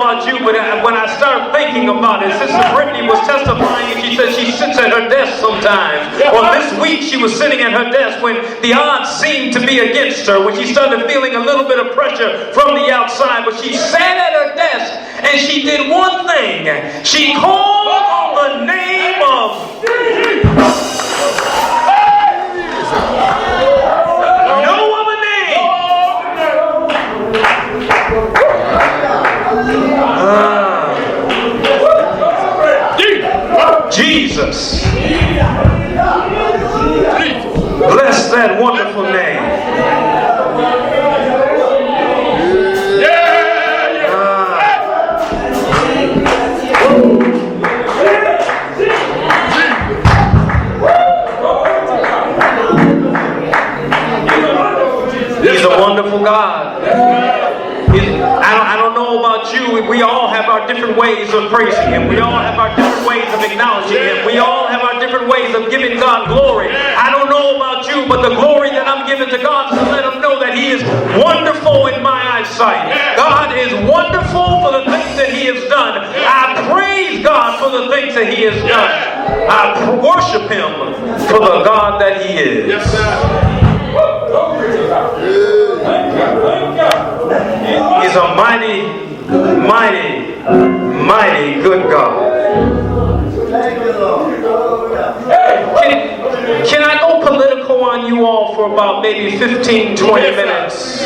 about you, but when I started thinking about it, Sister Brittany was testifying, and she said she sits at her desk sometimes. Well, this week she was sitting at her desk when the odds seemed to be against her, when she started feeling a little bit of pressure from the outside. But she sat at her desk and she did one thing. She called on the name of Jesus. Bless that wonderful name. He's a wonderful God. I don't know about you. We all have our different ways of praising Him. We all have our different ways of acknowledging Him. We all have our different ways of giving God glory. I don't know about you, but the glory that I'm giving to God is to let Him know that He is wonderful in my eyesight. God is wonderful for the things that He has done. I praise God for the things that He has done. I worship Him for the God that He is. Yes, sir. He's a mighty, mighty, mighty good God. Can I go political on you all for about maybe 15, 20 minutes?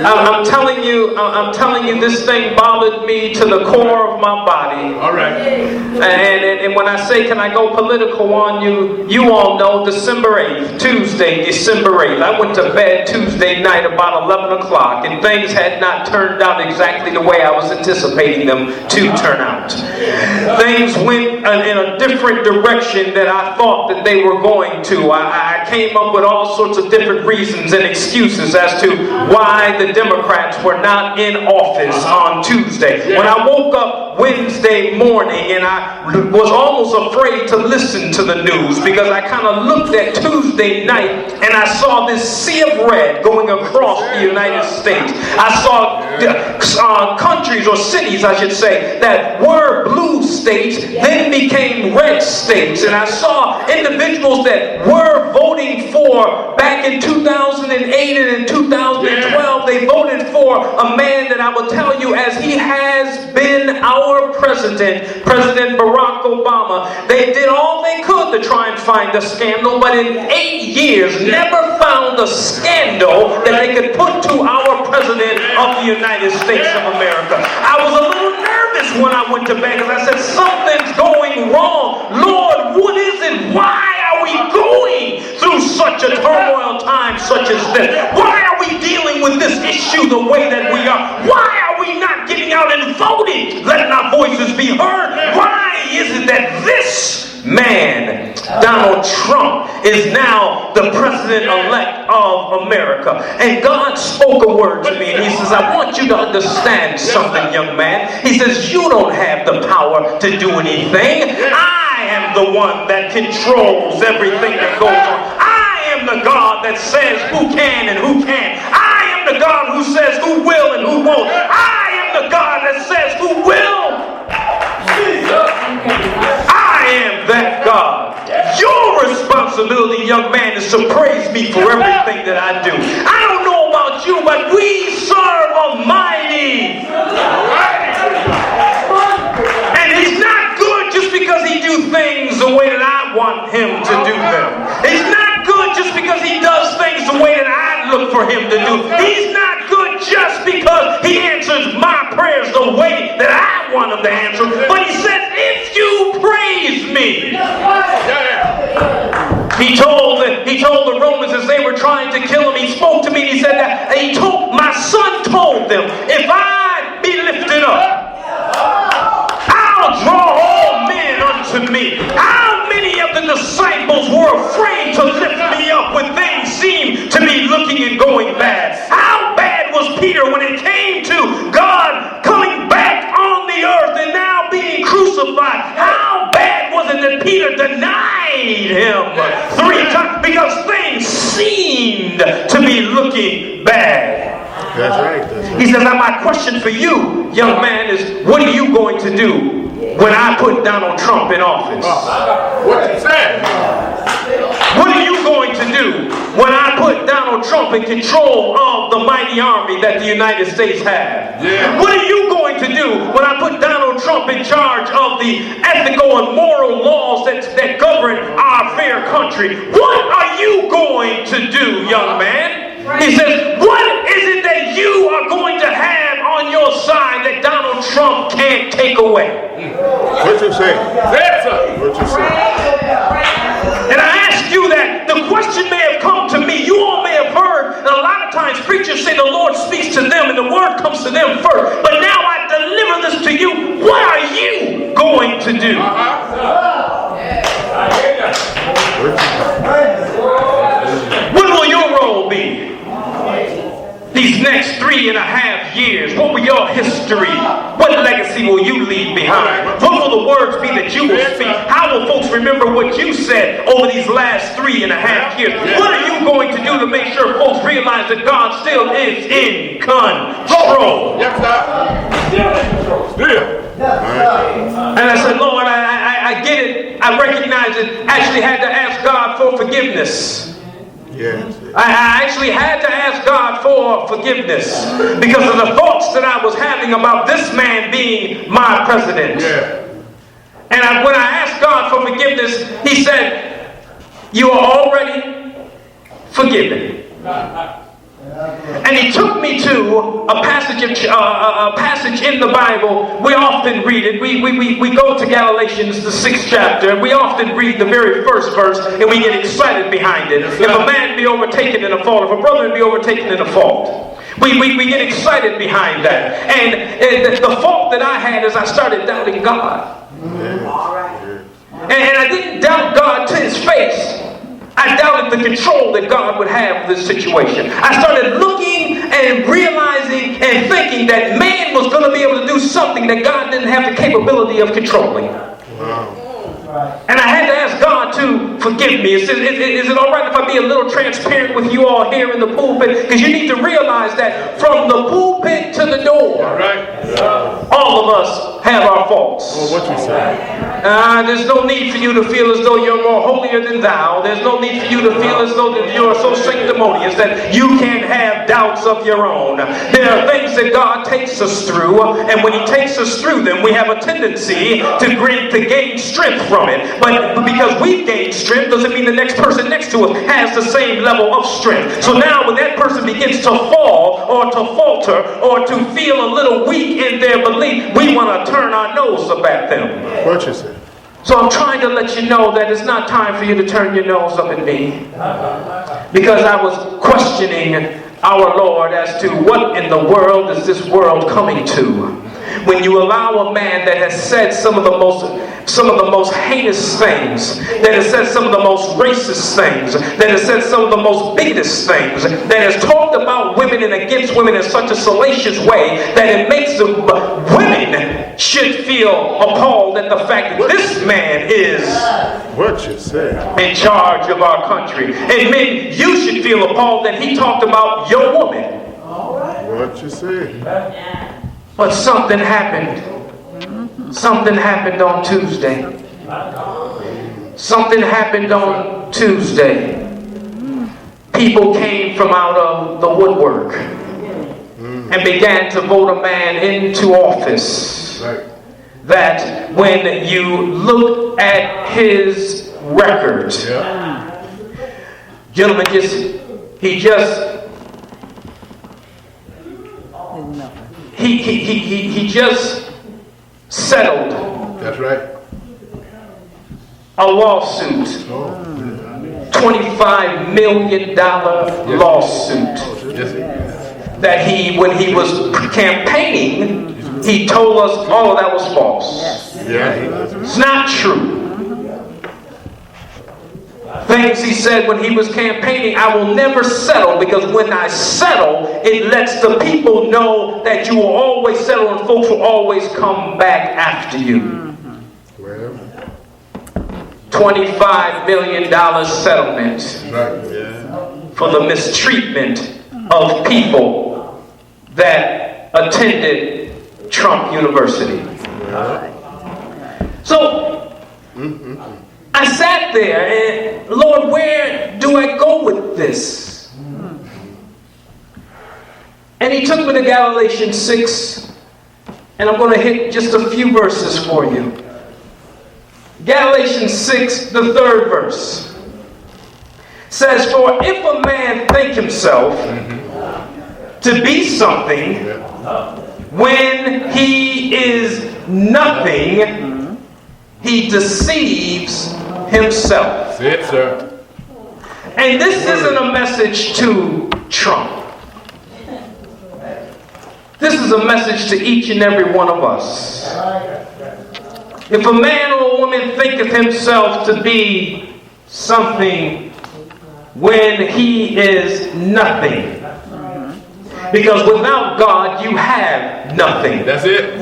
I'm telling you, this thing bothered me to the core of my body. All right. And when I say, can I go political on you, you all know December 8th, Tuesday, December 8th. I went to bed Tuesday night about 11 o'clock, and things had not turned out exactly the way I was anticipating them to turn out. Things went in a different direction that I thought that they were going to. I came up with all sorts of different reasons and excuses as to why the Democrats were not in office on Tuesday. When I woke up Wednesday morning, and I was almost afraid to listen to the news, because I kind of looked at Tuesday night and I saw this sea of red going across the United States. I saw countries, or cities I should say, that were blue states then became red states. And I saw individuals that were voting for, back in 2008 and in 2012, they voted for a man that I will tell you, as he has been our president, President Barack Obama. They did all they could to try and find a scandal, but in 8 years never found a scandal that they could put to our President of the United States of America. I was a little nervous when I went to bed, because I said, something's going wrong. Lord, what is it? Why are we going through such a turmoil time such as this? Why are we dealing with this issue the way that we are? Why are we not getting out and voting, letting our voices be heard? Why is it that this man, Donald Trump, is now the president-elect of America? And God spoke a word to me, and He says, I want you to understand something, young man. He says, you don't have the power to do anything. I am the one that controls everything that goes on. I am the God that says who can and who can't. I am the God who says who will and who won't. I am the God that says who will. I am that God. Your responsibility, young man, is to praise me for everything that I do. I don't know about you, but we serve a mighty. And He's not good just because He do things the way that I want Him to do them. He's not good just because He does things the way that I look for Him to do. He's not good just because He answers my prayers the way that I want Him to answer. But He says, if you praise me. He told the Romans as they were trying to kill Him, He spoke to me and He said that my Son told them, if I be lifted up, I'll draw all men unto me. How many of the disciples were afraid to lift me up when things seemed to be looking and going bad? How bad was Peter when it came to God coming back on the earth and now being crucified? How bad was it that Peter denied Him 3 times because things seemed to be looking bad? That's right. That's right. He says, now my question for you, young man, is what are you going to do when I put Donald Trump in office? What you say? What are you going to do when I put Donald Trump in control of the mighty army that the United States have? Yeah. What are you going to do when I put Donald Trump in charge of the ethical and moral laws that govern our fair country? What are you going to do, young man? He says, what is it that you are going to have on your side that Donald Trump can't take away? What you say? What you say? And I ask you that. The question may have come to me. You all may have heard that a lot of times preachers say the Lord speaks to them and the word comes to them first. But now I deliver this to you. What are you going to do? What will your role be? These next 3.5 years, what will your history, what legacy will you leave behind? What will the words be that you will speak? How will folks remember what you said over these last 3.5 years? What are you going to do to make sure folks realize that God still is in control? Yes, sir. Still. And I said, Lord, I get it. I recognize it. I actually had to ask God for forgiveness. Yes. I actually had to ask God for forgiveness because of the thoughts that I was having about this man being my president. Yeah. And when I asked God for forgiveness, He said, you are already forgiven. And He took me to a passage in the Bible. We often read it. We go to Galatians, the 6th chapter, and we often read the very first verse, and we get excited behind it. If a man be overtaken in a fault, if a brother be overtaken in a fault, we get excited behind that. And the fault that I had is I started doubting God. And I didn't doubt God to His face. I doubted the control that God would have this situation. I started looking and realizing and thinking that man was going to be able to do something that God didn't have the capability of controlling. Wow. And I had to ask God to forgive me. Is it all right if I be a little transparent with you all here in the pulpit? Because you need to realize that from the pulpit to the door, all of us have our faults. Well, what you say? There's no need for you to feel as though you're more holier than thou. There's no need for you to feel as though that you're so sanctimonious that you can't have doubts of your own. There are things that God takes us through, and when He takes us through them, we have a tendency to gain strength from it. But because we've gained strength doesn't mean the next person next to us has the same level of strength. So now when that person begins to fall or to falter or to feel a little weak in their belief, we want to turn our nose up at them. What you say? So I'm trying to let you know that it's not time for you to turn your nose up at me. Because I was questioning our Lord as to what in the world is this world coming to. When you allow a man that has said some of the most heinous things, that has said some of the most racist things, that has said some of the most biggest things, that has talked about women and against women in such a salacious way that it makes the women should feel appalled at the fact that this man is what you say in charge of our country. And men, you should feel appalled that he talked about your woman. What you say? But something happened. Something happened on Tuesday. Something happened on Tuesday. People came from out of the woodwork and began to vote a man into office that when you look at his record, gentlemen, he just settled. That's right. A lawsuit. $25 million lawsuit. That when he was campaigning, he told us all of that was false. It's not true. Things he said when he was campaigning, I will never settle, because when I settle, it lets the people know that you will always settle and folks will always come back after you. $25 million settlement for the mistreatment of people that attended Trump University. So I sat there and, Lord, where do I go with this? And he took me to Galatians 6, and I'm going to hit just a few verses for you. Galatians 6, the 3rd verse, says, "For if a man think himself to be something when he is nothing, he deceives himself." That's it, sir. And this isn't a message to Trump. This is a message to each and every one of us. If a man or a woman thinketh himself to be something when he is nothing, because without God you have nothing. That's it.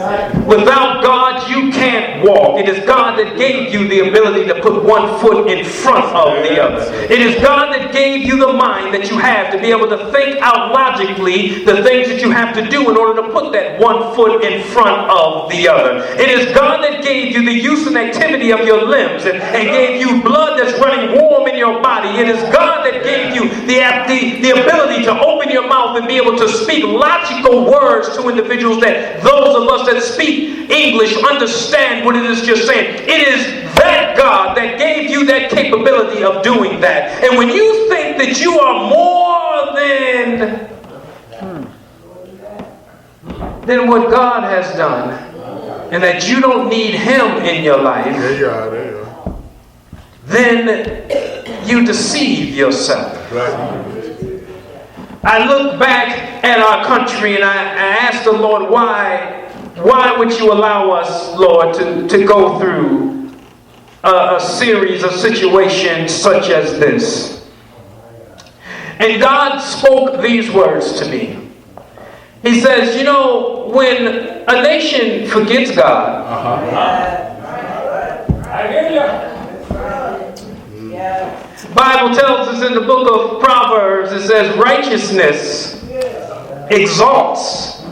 Without God you can't walk. It is God that gave you the ability to put one foot in front of the other. It is God that gave you the mind that you have to be able to think out logically the things that you have to do in order to put that one foot in front of the other. It is God that gave you the use and activity of your limbs and gave you blood that's running warm in your body. It is God that gave you the ability to open your mouth and be able to speak logical words to individuals that those of us that speak English understand what it is you're saying. It is that God that gave you that capability of doing that. And when you think that you are more than what God has done, and that you don't need Him in your life, There you are, there you are. then you deceive yourself. Right. I look back at our country and I ask the Lord, why would you allow us, Lord, to go through a series of situations such as this? And God spoke these words to me. He says, you know, when a nation forgets God, Bible tells us in the book of Proverbs, it says righteousness exalts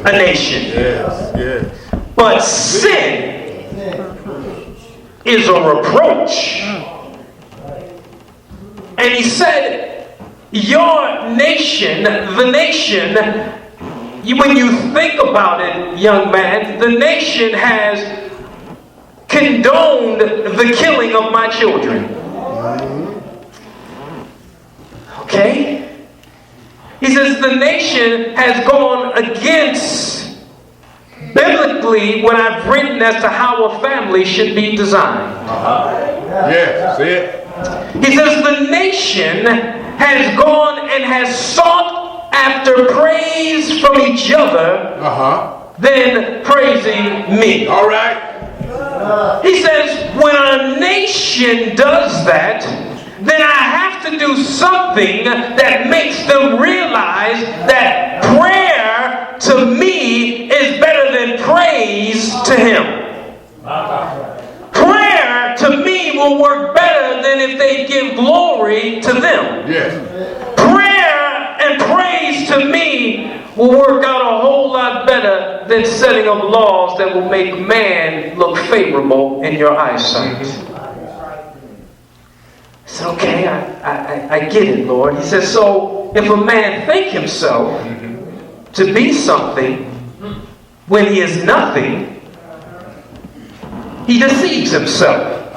a nation. Yes, yes. But sin is a reproach. And he said, your nation, the nation, when you think about it, young man, the nation has condoned the killing of my children. Okay? He says the nation has gone against biblically what I've written as to how a family should be designed. Yes, that's it. He says the nation has gone and has sought after praise from each other than praising me. All right. He says when a nation does that, then I have to do something that makes them realize that prayer to me is better than praise to Him. Prayer to me will work better than if they give glory to them. Yes. Prayer and praise to me will work out a whole lot better than setting up laws that will make man look favorable in your eyesight. I said, okay, I get it, Lord. He says, so if a man think himself to be something when he is nothing, he deceives himself.